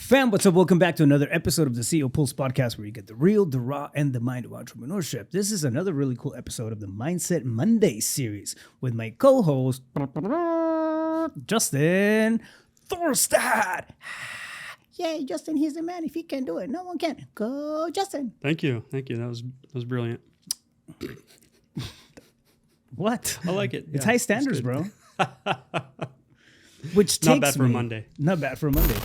Fam, what's up? Welcome back to another episode of the CEO Pulse podcast, where you get the real, the raw, and the mind of entrepreneurship. This is another really cool episode of the Mindset Monday series with my co-host, Justin Thorstad. Yay, Justin, he's the man. If he can do it, no one can. Go, Justin. Thank you. That was brilliant. What? I like it. It's high standards, bro. Which takes not bad for a Monday. Not bad for a Monday.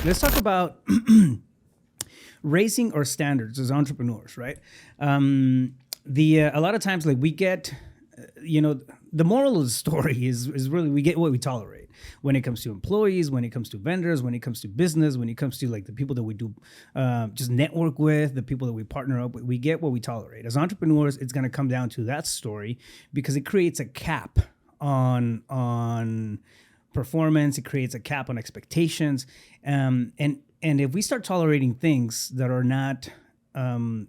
Let's talk about raising our standards as entrepreneurs, right? A lot of times, like, we get, the moral of the story is really we get what we tolerate when it comes to employees, when it comes to vendors, when it comes to business, when it comes to like the people that we do just network with, the people that we partner up with. We get what we tolerate. As entrepreneurs, it's going to come down to that story because it creates a cap on performance. It creates a cap on expectations, and if we start tolerating things that are not to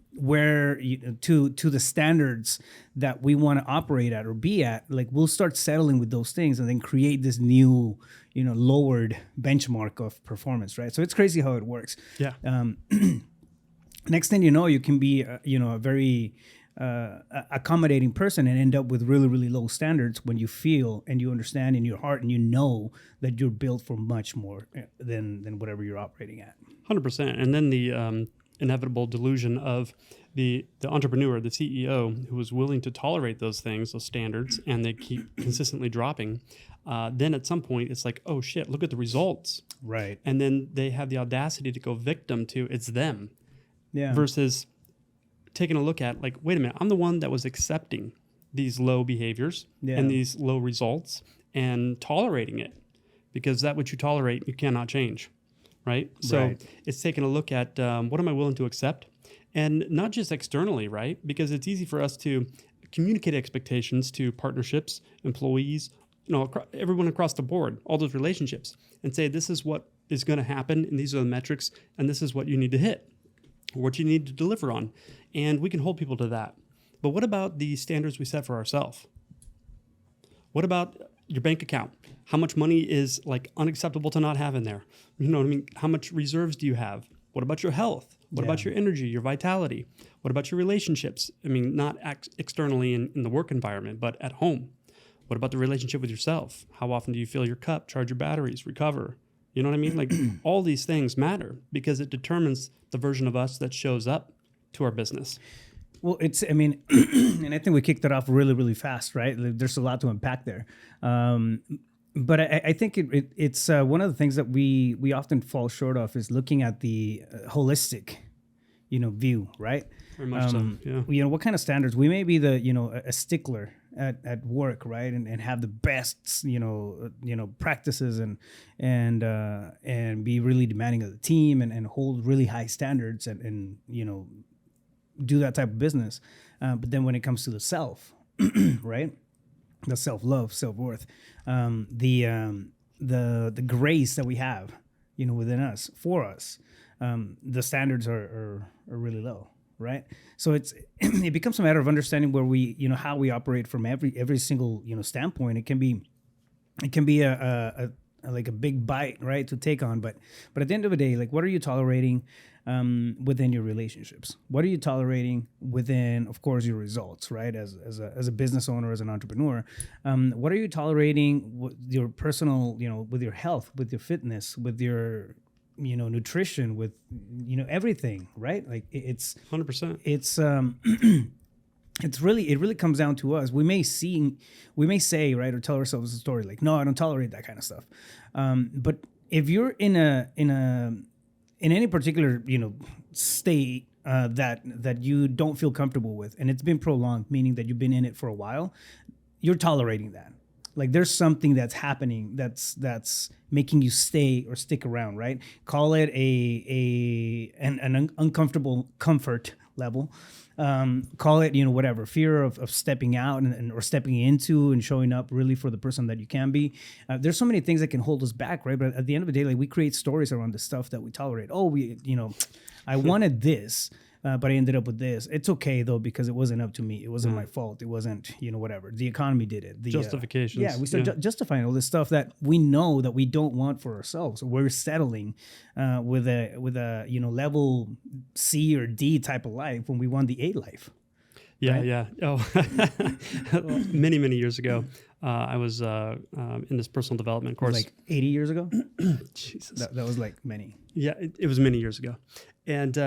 the standards that we want to operate at or be at, like, we'll start settling with those things and then create this new, lowered benchmark of performance, right? So it's crazy how it works. Yeah. Next thing you know, you can be, a very accommodating person and end up with really, really low standards when you feel and you understand in your heart and you know that you're built for much more than whatever you're operating at. 100%. And then the inevitable delusion of the entrepreneur, the CEO, who is willing to tolerate those things, those standards, and they keep consistently dropping. Then at some point, it's like, oh shit, look at the results. Right. And then they have the audacity to go victim to it's them. Yeah. Versus taking a look at, like, wait a minute, I'm the one that was accepting these low behaviors and these low results and tolerating it, because that which you tolerate, you cannot change, right? So it's taking a look at what am I willing to accept, and not just externally, right? Because it's easy for us to communicate expectations to partnerships, employees, everyone across the board, all those relationships, and say, this is what is going to happen, and these are the metrics, and this is what you need to hit, or what you need to deliver on. And we can hold people to that. But what about the standards we set for ourselves? What about your bank account? How much money is, like, unacceptable to not have in there? You know what I mean? How much reserves do you have? What about your health? What about your energy, your vitality? What about your relationships? I mean, not externally in the work environment, but at home. What about the relationship with yourself? How often do you fill your cup, charge your batteries, recover? You know what I mean? Like, all these things matter because it determines the version of us that shows up to our business. Well, and I think we kicked it off really, really fast, right? There's a lot to unpack there. But I think it's one of the things that we often fall short of is looking at the holistic, view, right? Very much so, yeah. What kind of standards? We may be a stickler at work, right? And have the best, practices and be really demanding of the team and hold really high standards and do that type of business. But then when it comes to the self, right? The self-love, self-worth, the grace that we have, within us, for us, the standards are really low, right? So it becomes a matter of understanding where we, how we operate from every single, standpoint. It can be a like a big bite, right, to take on, but at the end of the day, like, what are you tolerating within your relationships? What are you tolerating within, of course, your results, right? As a business owner, as an entrepreneur, what are you tolerating with your personal, with your health, with your fitness, with your, nutrition, with, everything, right? Like, it's 100%. It's it really comes down to us. We may say, right, or tell ourselves a story like, no, I don't tolerate that kind of stuff. But if you're in any particular, state that you don't feel comfortable with, and it's been prolonged, meaning that you've been in it for a while, you're tolerating that. Like, there's something that's happening that's making you stay or stick around, right? Call it an uncomfortable comfort level. Call it, whatever, fear of stepping out or stepping into and showing up really for the person that you can be. There's so many things that can hold us back, right? But at the end of the day, like, we create stories around the stuff that we tolerate. Oh, I wanted this, but I ended up with this. It's okay though, because it wasn't up to me. It wasn't my fault. It wasn't, whatever. The economy did it. The Justifications. we start justifying all this stuff that we know that we don't want for ourselves. We're settling with a level C or D type of life when we want the A life. Yeah, right? yeah. Oh, many, many years ago, I was in this personal development course. Like 80 years ago? Jesus. That was like many. Yeah, it was many years ago. And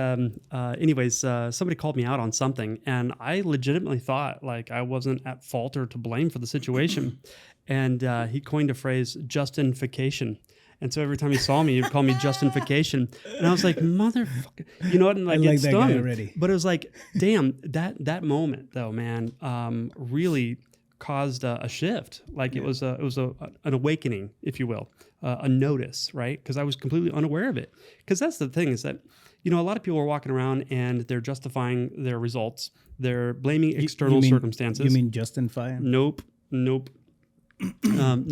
anyways, somebody called me out on something, and I legitimately thought like I wasn't at fault or to blame for the situation. And he coined a phrase, justification. And so every time he saw me, he'd call me justification. And I was like, motherfucker. You know what? And like, I like it that stung. guy already. But it was like, damn, that moment though, man, really caused a shift. Like it was an awakening, if you will, a notice, right? Because I was completely unaware of it. Because that's the thing, is that, a lot of people are walking around and they're justifying their results. They're blaming external circumstances. You mean justify? Nope. No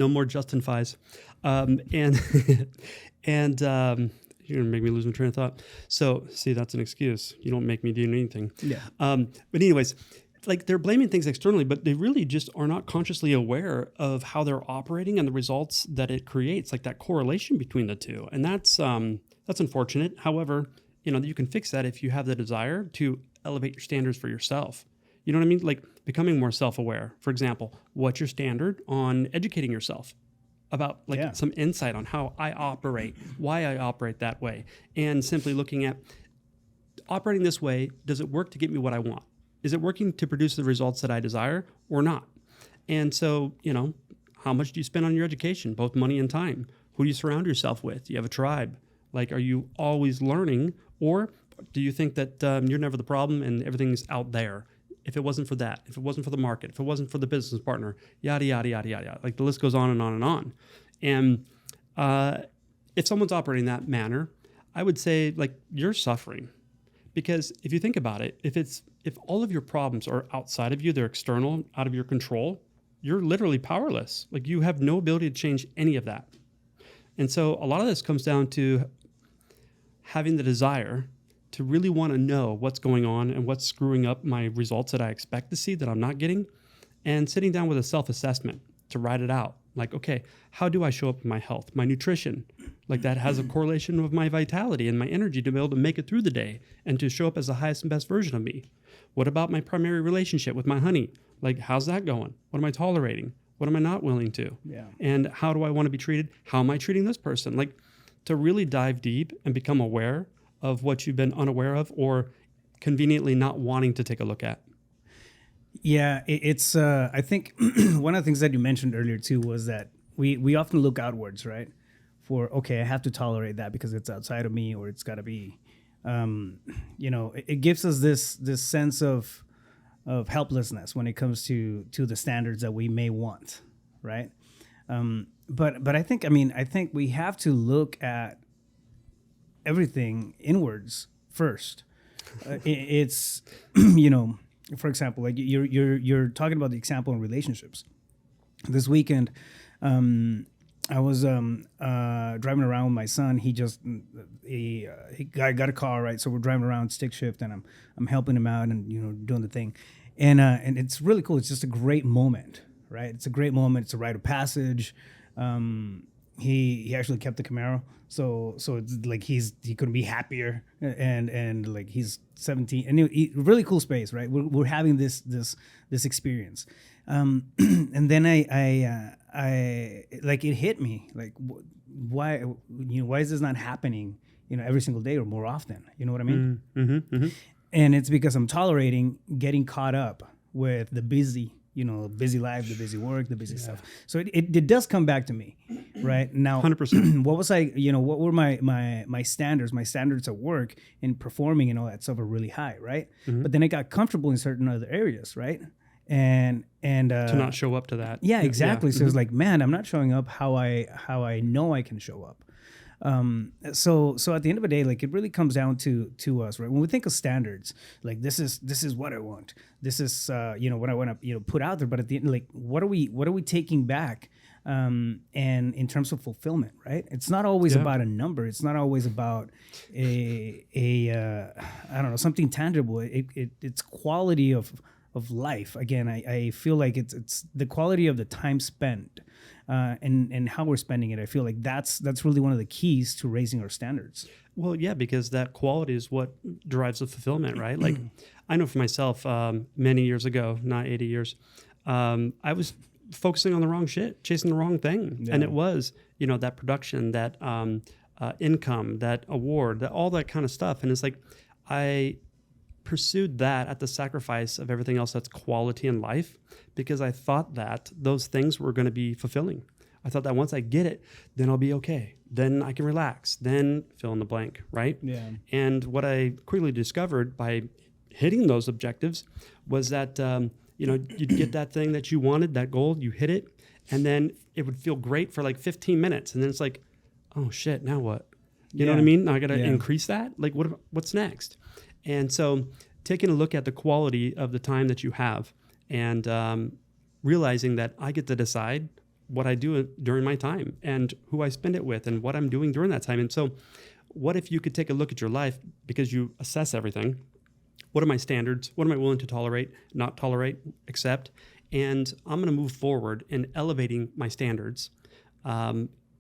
more Justin-fies. And you're gonna make me lose my train of thought. So see, that's an excuse. You don't make me do anything. Yeah. But anyways, like they're blaming things externally, but they really just are not consciously aware of how they're operating and the results that it creates, like that correlation between the two. And that's unfortunate. However, you can fix that if you have the desire to elevate your standards for yourself. You know what I mean? Like becoming more self-aware. For example, what's your standard on educating yourself about some insight on how I operate, why I operate that way, and simply looking at operating this way, does it work to get me what I want? Is it working to produce the results that I desire or not? And so, how much do you spend on your education, both money and time? Who do you surround yourself with? Do you have a tribe? Like, are you always learning, or do you think that you're never the problem and everything's out there? If it wasn't for that, if it wasn't for the market, if it wasn't for the business partner, yada, yada, yada, yada, yada. Like the list goes on and on and on. And if someone's operating that manner, I would say like you're suffering. Because if you think about it, if all of your problems are outside of you, they're external, out of your control, you're literally powerless. Like you have no ability to change any of that. And so a lot of this comes down to having the desire to really want to know what's going on and what's screwing up my results that I expect to see that I'm not getting, and sitting down with a self-assessment to write it out. Like, okay, how do I show up in my health, my nutrition? Like that has a correlation with my vitality and my energy to be able to make it through the day and to show up as the highest and best version of me. What about my primary relationship with my honey? Like, how's that going? What am I tolerating? What am I not willing to? Yeah. And how do I want to be treated? How am I treating this person? Like, to really dive deep and become aware of what you've been unaware of or conveniently not wanting to take a look at. Yeah, it's I think one of the things that you mentioned earlier too was that we often look outwards, right? For, okay, I have to tolerate that because it's outside of me, or it's got to be, it gives us this sense of helplessness when it comes to the standards that we may want, right? But I think we have to look at everything inwards first. It's for example, like you're talking about the example in relationships. This weekend, I was driving around with my son. He got a car, right? So we're driving around stick shift, and I'm helping him out and doing the thing, and it's really cool. It's just a great moment, right? It's a great moment. It's a rite of passage. He actually kept the Camaro, so it's like he couldn't be happier, and like he's 17, and really cool space, right? We're having this experience, and then I like it hit me like why is this not happening every single day or more often? You know what I mean? Mm-hmm, mm-hmm. And it's because I'm tolerating getting caught up with the busy life, the busy work, the busy stuff. So it does come back to me, right? Now, 100%. What was what were my standards? My standards at work in performing and all that stuff are really high, right? Mm-hmm. But then I got comfortable in certain other areas, right? And to not show up to that. Yeah, exactly. Yeah. So it's like, man, I'm not showing up how I know I can show up. So at the end of the day, like it really comes down to us, right? When we think of standards, like this is what I want. This is what I want to put out there. But at the end, like what are we taking back And in terms of fulfillment, right? It's not always about a number. It's not always about I don't know, something tangible. It's quality of life. Again, I feel like it's the quality of the time spent and how we're spending it. I feel like that's really one of the keys to raising our standards. Well, yeah, because that quality is what drives the fulfillment, right? Like I know for myself, many years ago, not 80 years, I was focusing on the wrong shit, chasing the wrong thing. Yeah. And it was, that production, that income, that award, that all that kind of stuff. And it's like, I pursued that at the sacrifice of everything else that's quality in life, because I thought that those things were going to be fulfilling. I thought that once I get it, then I'll be okay. Then I can relax. Then fill in the blank, right? Yeah. And what I quickly discovered by hitting those objectives was that, you'd get that thing that you wanted, that goal, you hit it, and then it would feel great for like 15 minutes. And then it's like, oh shit, now what? You know what I mean? Now I got to increase that. Like what's next? And so taking a look at the quality of the time that you have and realizing that I get to decide what I do during my time and who I spend it with and what I'm doing during that time. And so what if you could take a look at your life, because you assess everything? What are my standards? What am I willing to tolerate, not tolerate, accept? And I'm going to move forward in elevating my standards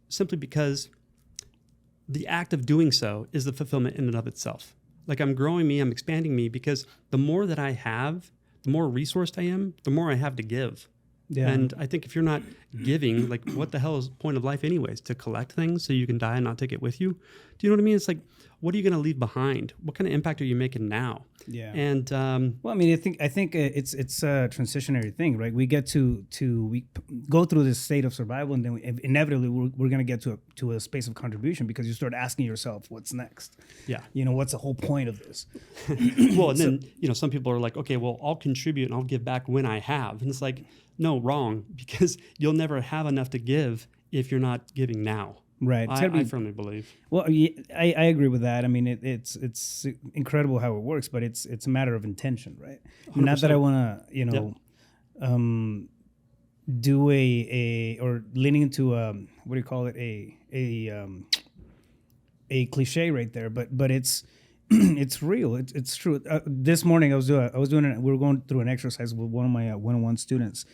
simply because the act of doing so is the fulfillment in and of itself. Like I'm growing me, I'm expanding me, because the more that I have, the more resourced I am, the more I have to give. Yeah. And I think if you're not giving, like what the hell is the point of life anyways? To collect things so you can die and not take it with you? Do you know what I mean? It's like, what are you going to leave behind? What kind of impact are you making now? Yeah. And well, I mean, I think it's a transitionary thing, right? We get we go through this state of survival, and then inevitably we're going to get to a space of contribution, because you start asking yourself, what's next? Yeah. What's the whole point of this? Well, and then some people are like, okay, well, I'll contribute and I'll give back when I have, and it's like, no, wrong, because you'll never have enough to give if you're not giving now. Right. I firmly believe. Well, I agree with that. I mean, it's incredible how it works, but it's a matter of intention, right? 100%. Not that I want to, do or leaning into what do you call it, a cliche right there, but it's it's real. It's true. This morning we were going through an exercise with one of my one-on-one students.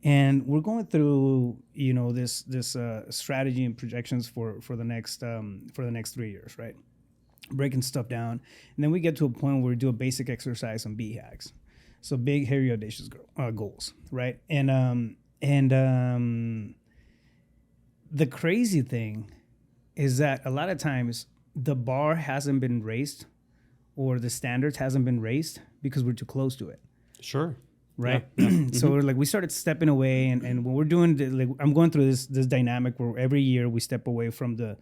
And we're going through, this strategy and projections for the next 3 years, right? Breaking stuff down, and then we get to a point where we do a basic exercise on BHAGs, so big, hairy, audacious goals, right? And the crazy thing is that a lot of times the bar hasn't been raised, or the standards hasn't been raised because we're too close to it. Sure. Right. Yeah. So we started stepping away, and when we're doing I'm going through this dynamic where every year we step away from the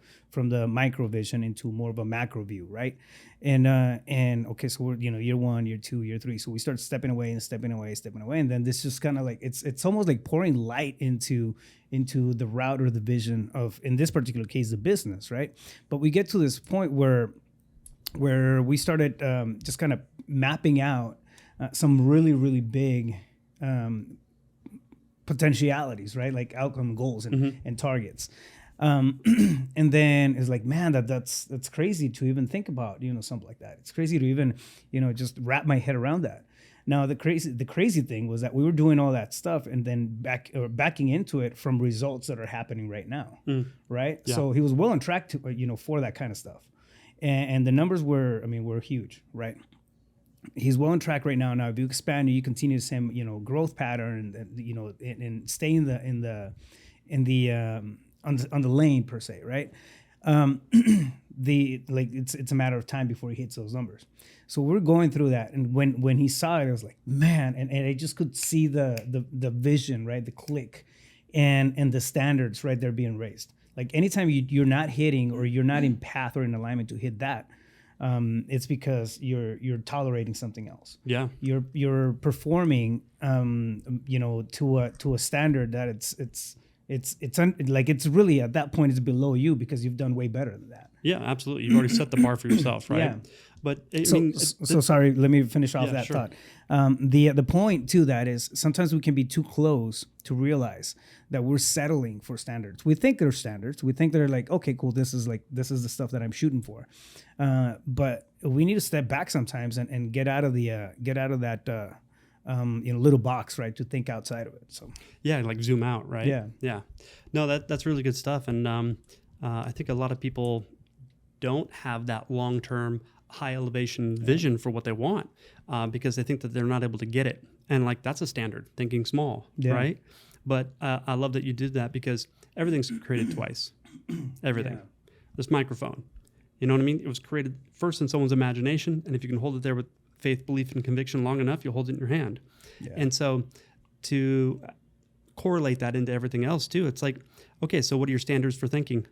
micro vision into more of a macro view, right? And okay, so we're year 1, year 2, year 3, so we start stepping away, and then this just kind of like it's almost like pouring light into the route or the vision of, in this particular case, the business, right? But we get to this point where we started just kind of mapping out some really, really big potentialities, right? Like outcome goals and targets. And then it's like, man, that's crazy to even think about, something like that. It's crazy to even, just wrap my head around that. Now, the crazy thing was that we were doing all that stuff and then backing into it from results that are happening right now, right? Yeah. So he was well on track to, for that kind of stuff. And the numbers were huge, right? He's well on track right now. Now, if you expand, you continue the same, growth pattern, and stay on the lane per se, right? It's a matter of time before he hits those numbers. So we're going through that, and when he saw it, I was like, man, and I just could see the vision, right, the click, and the standards right there being raised. Like anytime you're not hitting, or you're not in path or in alignment to hit that. It's because you're tolerating something else. Yeah, you're performing, to a standard that it's really at that point it's below you because you've done way better than that. Yeah, absolutely. You've already set the bar for yourself, right? Yeah. But sorry, let me finish off that thought. The point to that is sometimes we can be too close to realize that we're settling for standards. We think they're standards. We think they're like, okay, cool. This is the stuff that I'm shooting for. But we need to step back sometimes and get out of that little box, right? To think outside of it. So yeah, like zoom out, right? Yeah. No, that's really good stuff. And I think a lot of people don't have that long-term high elevation vision for what they want because they think that they're not able to get it. And like, that's a standard, thinking small, right? But I love that you did that because everything's created twice. Everything. This microphone, you know what I mean? It was created first in someone's imagination. And if you can hold it there with faith, belief, and conviction long enough, you'll hold it in your hand. And so to correlate that into everything else too, it's like, okay, so what are your standards for thinking?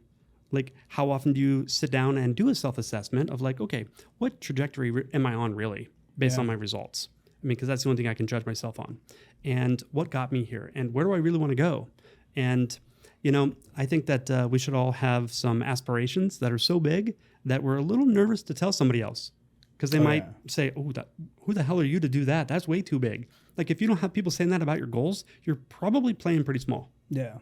Like, how often do you sit down and do a self-assessment of like, okay, what trajectory am I on really based on my results? I mean, because that's the only thing I can judge myself on. And what got me here? And where do I really want to go? And, you know, I think that we should all have some aspirations that are so big that we're a little nervous to tell somebody else. Because they might say, oh, who the hell are you to do that? That's way too big. Like, if you don't have people saying that about your goals, you're probably playing pretty small. Yeah.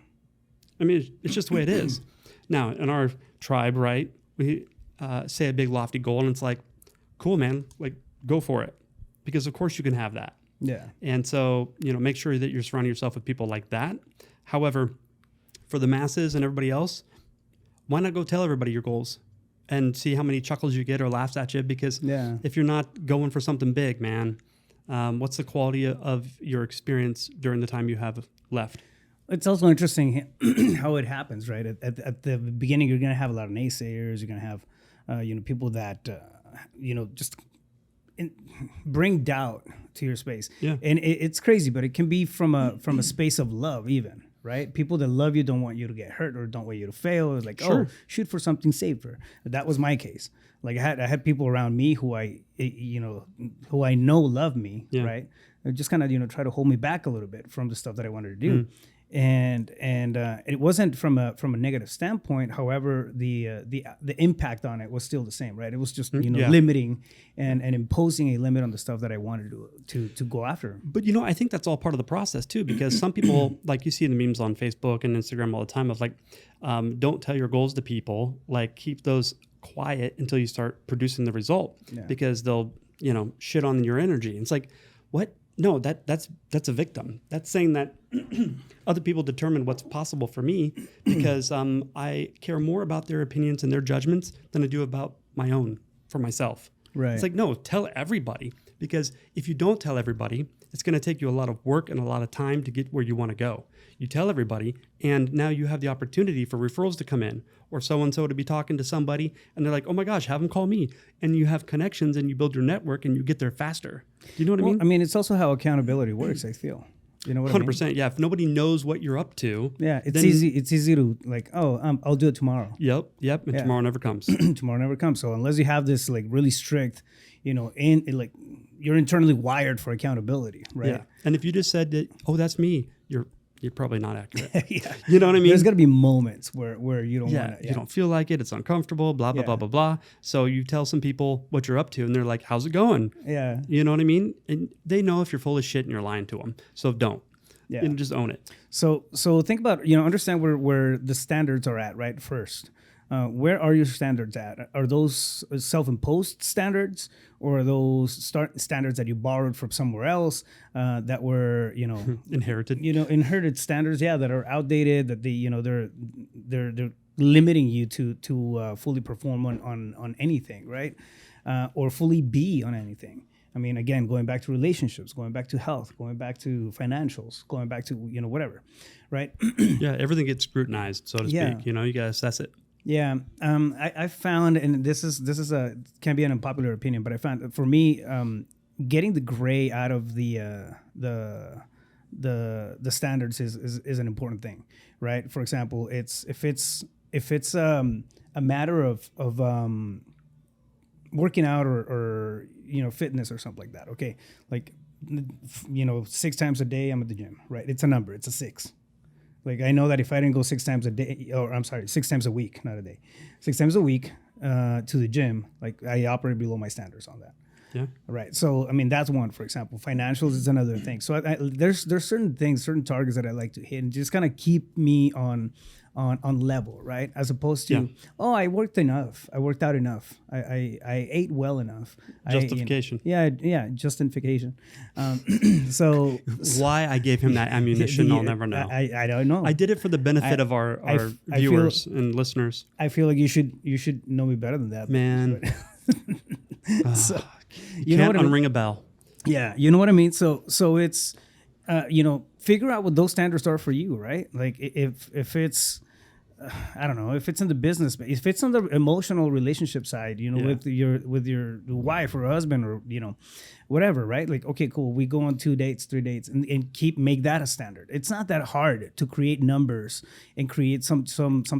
I mean, it's just the way it is. Now, in our tribe, right, we say a big lofty goal, and it's like, cool, man, like, go for it. Because, of course, you can have that. Yeah. And so, you know, make sure that you're surrounding yourself with people like that. However, for the masses and everybody else, why not go tell everybody your goals and see how many chuckles you get or laughs at you? Because if you're not going for something big, man, what's the quality of your experience during the time you have left? It's also interesting how it happens, right? At the beginning, you're going to have a lot of naysayers. You're going to have, people that, just bring doubt to your space. Yeah. And it's crazy, but it can be from a space of love even, right? People that love you don't want you to get hurt or don't want you to fail. It's like, oh, shoot for something safer. That was my case. Like I had people around me who I know love me, right? They just kind of, try to hold me back a little bit from the stuff that I wanted to do. And it wasn't from a negative standpoint. However, the impact on it was still the same, right? It was just limiting and imposing a limit on the stuff that I wanted to go after. But I think that's all part of the process too, because some people, like you see in the memes on Facebook and Instagram all the time, of like, don't tell your goals to people. Like, keep those quiet until you start producing the result, because they'll shit on your energy. And it's like, what? No, that's a victim. That's saying that other people determine what's possible for me because I care more about their opinions and their judgments than I do about my own for myself. Right. It's like, no, tell everybody, because if you don't tell everybody, it's going to take you a lot of work and a lot of time to get where you want to go. You tell everybody, and now you have the opportunity for referrals to come in, or so-and-so to be talking to somebody, and they're like, oh my gosh, have them call me. And you have connections, and you build your network, and you get there faster. Do you know what I mean? I mean, it's also how accountability works, I feel. You know what 100%, I mean? yeah. If nobody knows what you're up to, it's easy. It's easy to like, I'll do it tomorrow. Yep. And tomorrow never comes. Tomorrow never comes. So unless you have this like really strict, like you're internally wired for accountability, right? Yeah. And if you just said that, oh, that's me, you're probably not accurate. You know what I mean? There's got to be moments where you don't want to. You don't feel like it. It's uncomfortable, blah, blah, blah, blah, blah. So you tell some people what you're up to, and they're like, how's it going? Yeah. You know what I mean? And they know if you're full of shit and you're lying to them. So don't. Yeah. Just own it. So think about, understand where the standards are at, right? First. Where are your standards at? Are those self-imposed standards, or are those standards that you borrowed from somewhere else that were, inherited? Inherited standards, that are outdated. That they're limiting you to fully perform on anything, right? Or fully be on anything. I mean, again, going back to relationships, going back to health, going back to financials, going back to whatever, right? Yeah, everything gets scrutinized, so to speak. You gotta assess it. Yeah, I found, and this can be an unpopular opinion, but I found for me, getting the gray out of the standards is an important thing, right? For example, if it's a matter of working out or fitness or something like that. Okay, like 6 times a day I'm at the gym, right? It's a number. It's a 6. Like, I know that if I didn't go 6 times a day, 6 times a week, not a day, 6 times a week to the gym, like I operate below my standards on that. Yeah. Right. So, I mean, that's one, for example. Financials is another thing. So there's certain things, certain targets that I like to hit and just kind of keep me on level, right? As opposed to, I worked enough. I worked out enough. I ate well enough. Justification. Justification. So why I gave him that ammunition, I'll never know. I don't know. I did it for the benefit of our viewers and listeners. I feel like you should know me better than that, man. So, you can't unring a bell. Yeah, you know what I mean. So it's figure out what those standards are for you, right? Like if it's I don't know, if it's in the business, if it's on the emotional relationship side, with your wife or husband or whatever, right? Like, okay, cool, we go on 2 dates, 3 dates, and make that a standard. It's not that hard to create numbers and create some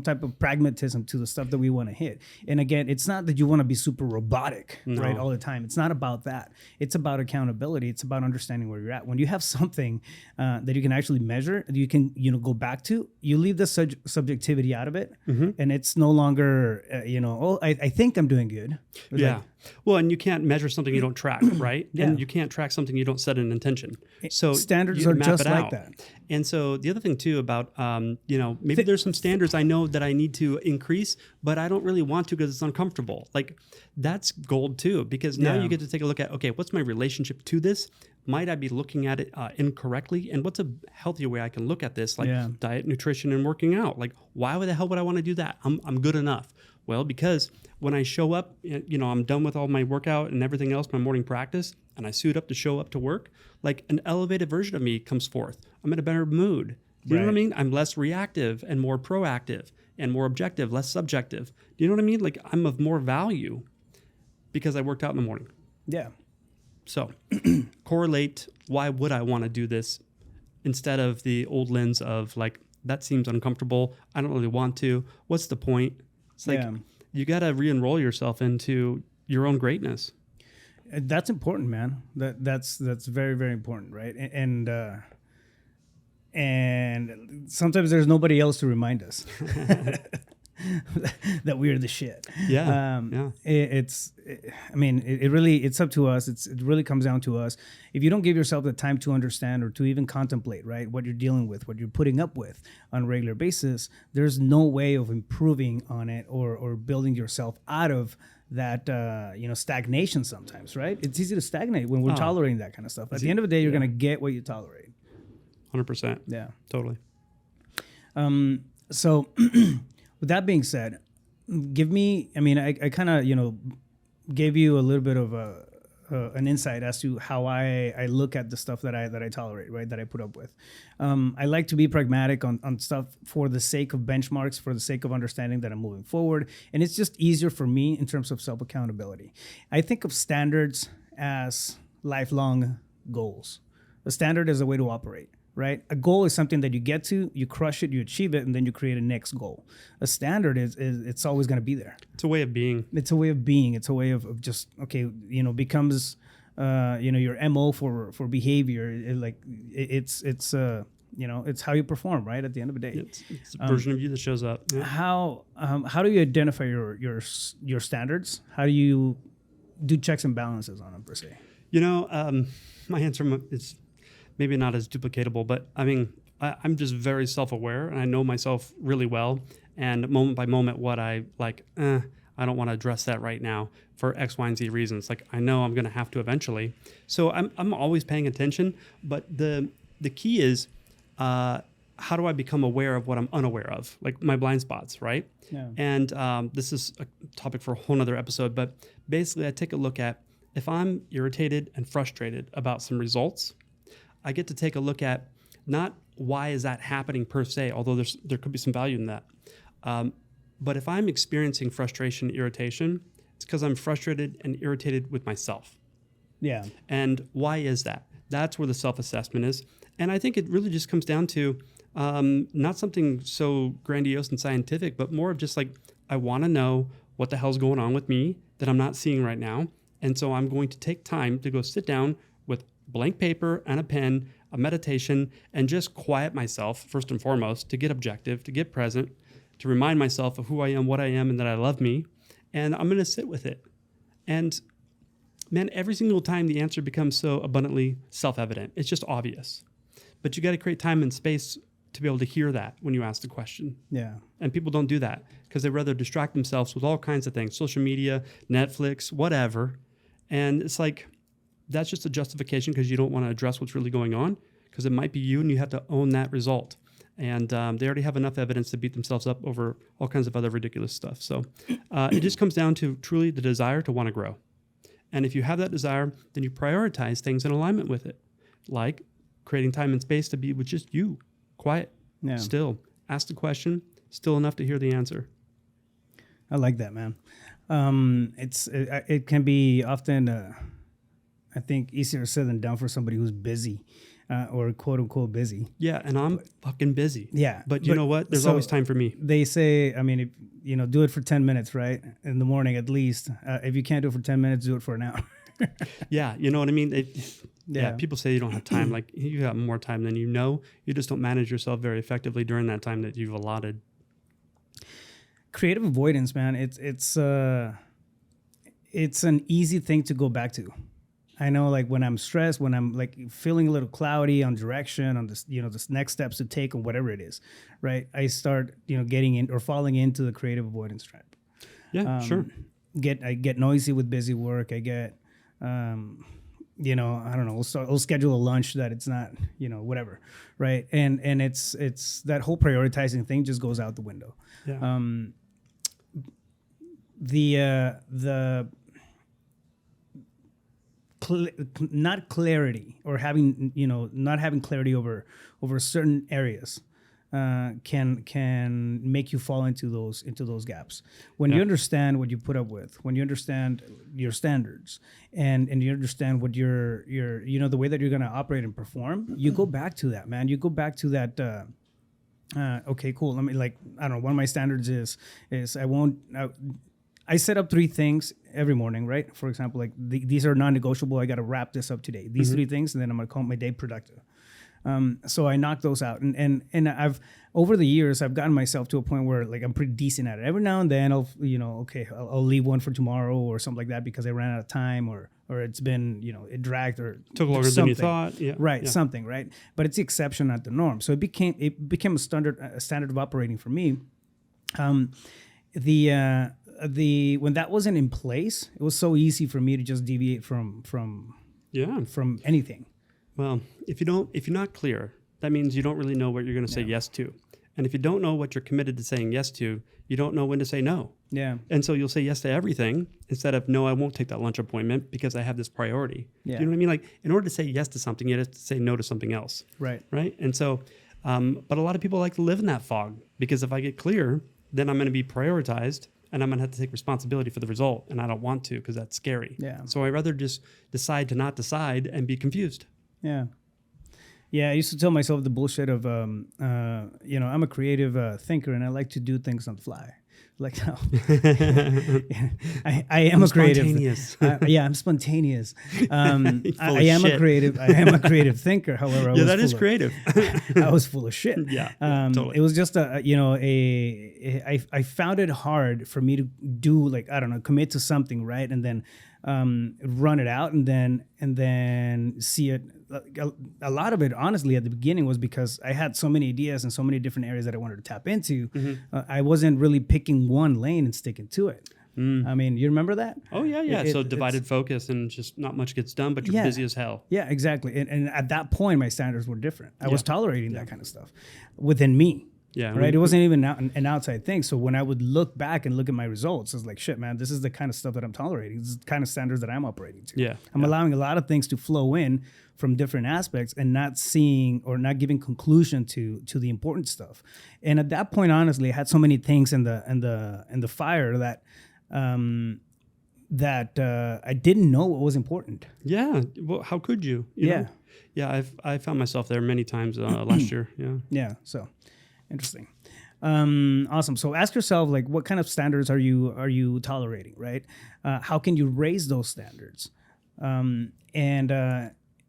type of pragmatism to the stuff that we want to hit. And again, it's not that you want to be super robotic, right, all the time. It's not about that. It's about accountability. It's about understanding where you're at. When you have something that you can actually measure, you can go back to, you leave the subjectivity out of it, and it's no longer I think I'm doing good. It's well, and you can't measure something you don't track, right? And you can't track something you don't set an intention. So standards are just like that. And so the other thing too about maybe there's some standards I know that I need to increase, but I don't really want to because it's uncomfortable. Like that's gold too, because now you get to take a look at, okay, what's my relationship to this? Might I be looking at it incorrectly? And what's a healthier way I can look at this? Like diet, nutrition, and working out. Like why the hell would I want to do that? I'm good enough. Well, because when I show up, I'm done with all my workout and everything else, my morning practice, and I suit up to show up to work, like an elevated version of me comes forth. I'm in a better mood. Do you know what I mean? I'm less reactive and more proactive and more objective, less subjective. Do you know what I mean? Like I'm of more value because I worked out in the morning. Yeah. So correlate, why would I want to do this instead of the old lens of like, that seems uncomfortable. I don't really want to. What's the point? It's like you got to re-enroll yourself into your own greatness. That's important, man. That's very, very important, right? And sometimes there's nobody else to remind us that we're the shit. It's up to us. It really comes down to us. If you don't give yourself the time to understand or to even contemplate, right, what you're dealing with, what you're putting up with on a regular basis, there's no way of improving on it or building yourself out of that stagnation sometimes, right? It's easy to stagnate when we're tolerating that kind of stuff. At the end of the day, you're going to get what you tolerate. 100%. Yeah. Totally. So with that being said, I kind of, gave you a little bit of an insight as to how I look at the stuff that I tolerate, right, that I put up with. I like to be pragmatic on stuff for the sake of benchmarks, for the sake of understanding that I'm moving forward. And it's just easier for me in terms of self-accountability. I think of standards as lifelong goals. A standard is a way to operate. Right? A goal is something that you get to, you crush it, you achieve it, and then you create a next goal. A standard is it's always going to be there. It's a way of being. It's a way of being. It's a way of just, becomes, your MO for behavior. It's how you perform, right? At the end of the day. It's a version of you that shows up. Yeah. How do you identify your standards? How do you do checks and balances on them, per se? My answer is maybe not as duplicatable, but I'm just very self-aware and I know myself really well. And moment by moment, what I like, I don't want to address that right now for X, Y, and Z reasons. Like I know I'm going to have to eventually. So I'm always paying attention. But the key is, how do I become aware of what I'm unaware of? Like my blind spots, right? Yeah. And this is a topic for a whole nother episode. But basically, I take a look at if I'm irritated and frustrated about some results, I get to take a look at not why is that happening per se, although there could be some value in that. But if I'm experiencing frustration, irritation, it's because I'm frustrated and irritated with myself. Yeah. And why is that? That's where the self-assessment is. And I think it really just comes down to not something so grandiose and scientific, but more of just like, I want to know what the hell's going on with me that I'm not seeing right now. And so I'm going to take time to go sit down with blank paper and a pen, a meditation, and just quiet myself first and foremost to get objective, to get present, to remind myself of who I am, what I am, and that I love me. And I'm going to sit with it. And man, every single time the answer becomes so abundantly self-evident. It's just obvious. But you got to create time and space to be able to hear that when you ask the question. Yeah. And people don't do that because they rather distract themselves with all kinds of things, social media, Netflix, whatever. And it's like, that's just a justification because you don't want to address what's really going on, because it might be you and you have to own that result. And they already have enough evidence to beat themselves up over all kinds of other ridiculous stuff. So it just comes down to truly the desire to want to grow. And if you have that desire, then you prioritize things in alignment with it, like creating time and space to be with just you, quiet, still. Ask the question, still enough to hear the answer. I like that, man. It can be often, I think, easier said than done for somebody who's busy. Or quote unquote busy. Yeah, and I'm fucking busy. Yeah. But you know what? There's always time for me. They say, I mean, if, do it for 10 minutes, right? In the morning at least. If you can't do it for 10 minutes, do it for an hour. Yeah, you know what I mean? People say you don't have time. Like, you have more time than you know. You just don't manage yourself very effectively during that time that you've allotted. Creative avoidance, man. It's an easy thing to go back to. I know, like, when I'm stressed, when I'm like feeling a little cloudy on direction, on this, this next steps to take on whatever it is, right? I start, getting in or falling into the creative avoidance trap. Yeah, sure. I get noisy with busy work. I get, I don't know. We'll schedule a lunch that it's not, whatever, right? And it's that whole prioritizing thing just goes out the window. Yeah. Not clarity or having not having clarity over certain areas can make you fall into those gaps. When you understand what you put up with, when you understand your standards, and you understand what your the way that you're going to operate and perform, you go back to that, man. You go back to that. Okay, cool. Let me, I don't know. One of my standards is I set up 3 things every morning, right? For example, these are non-negotiable. I got to wrap this up today. These 3 things, and then I'm going to call my day productive. So I knock those out. And I've, over the years, I've gotten myself to a point where I'm pretty decent at it. Every now and then I'll leave one for tomorrow or something like that because I ran out of time or it's been, it dragged or took longer than you thought. Yeah. Right. Yeah. Something, right. But it's the exception, not the norm. So it became a standard of operating for me. When that wasn't in place, it was so easy for me to just deviate from anything. Well, if you're not clear, that means you don't really know what you're going to say yes to. And if you don't know what you're committed to saying yes to, you don't know when to say no. Yeah. And so you'll say yes to everything instead of, no, I won't take that lunch appointment because I have this priority. Yeah. You know what I mean? Like, in order to say yes to something, you have to say no to something else. Right. Right. And so, but a lot of people like to live in that fog because if I get clear, then I'm going to be prioritized and I'm going to have to take responsibility for the result. And I don't want to because that's scary. Yeah. So I rather just decide to not decide and be confused. Yeah. Yeah, I used to tell myself the bullshit of, I'm a creative thinker and I like to do things on the fly. Like, no. I am a creative. Spontaneous. I'm spontaneous. I am a creative thinker. However, that is creative. I was full of shit. Yeah, totally. It was just I found it hard for me to do commit to something, right, and then run it out, and then see it. A lot of it, honestly, at the beginning was because I had so many ideas and so many different areas that I wanted to tap into. Mm-hmm. I wasn't really picking one lane and sticking to it. I mean, you remember that? Oh, yeah. So divided focus and just not much gets done, but you're busy as hell. Yeah, exactly. And at that point, my standards were different. I was tolerating that kind of stuff within me. Yeah. Right. It wasn't even an outside thing. So when I would look back and look at my results, it's like, shit, man, this is the kind of stuff that I'm tolerating. This is the kind of standards that I'm operating to. Yeah. I'm allowing a lot of things to flow in from different aspects and not seeing or not giving conclusion to the important stuff. And at that point, honestly, I had so many things in the fire that I didn't know what was important. Yeah. Well, how could you? You know? Yeah. I found myself there many times last year. Yeah. Yeah. So interesting. Awesome. So ask yourself, what kind of standards are you tolerating, right? How can you raise those standards? And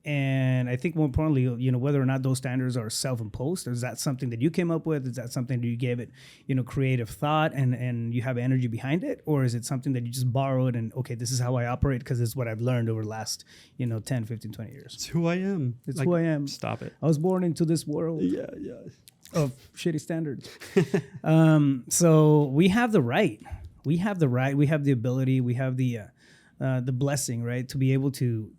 And I think more importantly, you know, whether or not those standards are self-imposed, or is that something that you came up with? Is that something that you gave it, you know, creative thought and you have energy behind it? Or is it something that you just borrowed and, okay, this is how I operate because it's what I've learned over the last, you know, 10, 15, 20 years? It's who I am. It's who I am. Stop it. I was born into this world. Yeah. Of shitty standards. So we have the right. We have the ability. We have the blessing, right, to be able to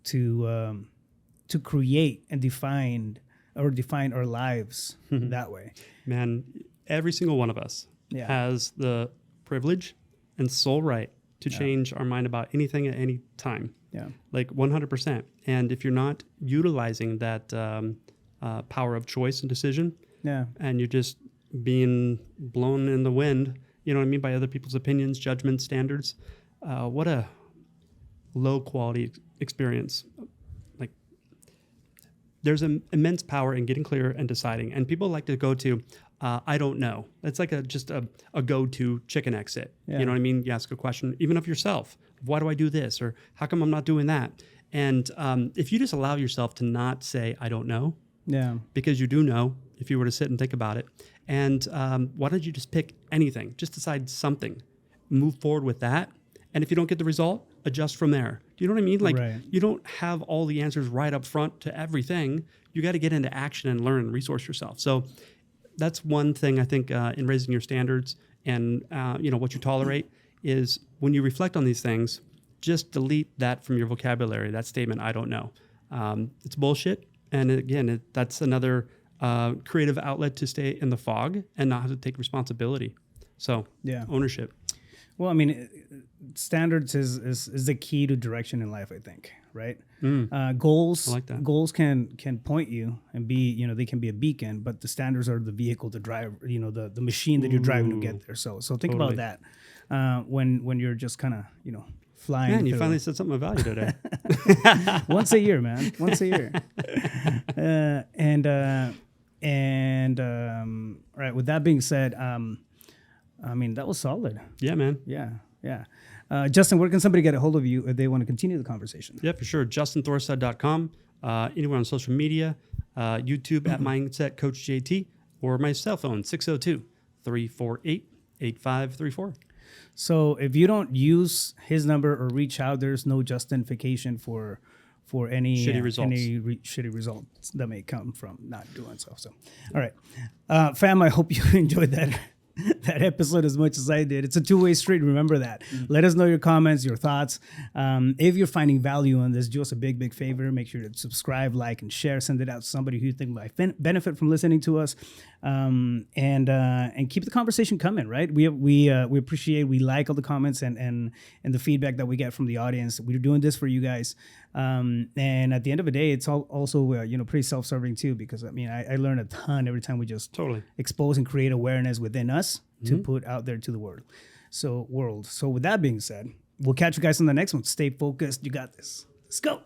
create and define our lives that way. Man, every single one of us has the privilege and sole right to change our mind about anything at any time. Yeah, like 100%. And if you're not utilizing that power of choice and decision, and you're just being blown in the wind, you know what I mean, by other people's opinions, judgments, standards, what a low quality experience. Like, there's an immense power in getting clear and deciding. And people like to go to, I don't know. It's like just a go-to chicken exit. Yeah. You know what I mean? You ask a question, even of yourself. Why do I do this? Or how come I'm not doing that? And if you just allow yourself to not say, I don't know, because you do know, if you were to sit and think about it. And why don't you just pick anything? Just decide something. Move forward with that. And if you don't get the result, adjust from there. Do you know what I mean? Like, you don't have all the answers right up front to everything. You got to get into action and learn and resource yourself. So that's one thing I think in raising your standards and you know, what you tolerate is when you reflect on these things, just delete that from your vocabulary, that statement, I don't know. It's bullshit. And again, that's another creative outlet to stay in the fog and not have to take responsibility. So ownership. Well, I mean, standards is the key to direction in life, I think, right? Goals, I like that. Goals can point you and be, you know, they can be a beacon, but the standards are the vehicle to drive, you know, the machine that you're driving to get there. So think about that when you're just kind of, you know, flying. Man, you finally said something of value today. Once a year, man. Once a year. Right. With that being said, I mean, that was solid. Yeah, man. Yeah. Justin, where can somebody get a hold of you if they want to continue the conversation? Yeah, for sure. JustinThorstad.com. Anywhere on social media, YouTube at Mindset Coach JT, or my cell phone, 602-348-8534. So if you don't use his number or reach out, there's no justification for any shitty results. Shitty results that may come from not doing so. So, all right, fam, I hope you enjoyed that episode as much as I did. It's a two-way street. Remember that. Let us know your comments, your thoughts. If you're finding value in this, do us a big favor. Make sure to subscribe, like, and share. Send it out to somebody who you think might benefit from listening to us. And keep the conversation coming. Right? We appreciate. We like all the comments and the feedback that we get from the audience. We're doing this for you guys. And at the end of the day, it's also pretty self-serving too, because I mean I learn a ton every time we just expose and create awareness within us to put out there to the world. So with that being said, we'll catch you guys on the next one. Stay focused. You got this. Let's go.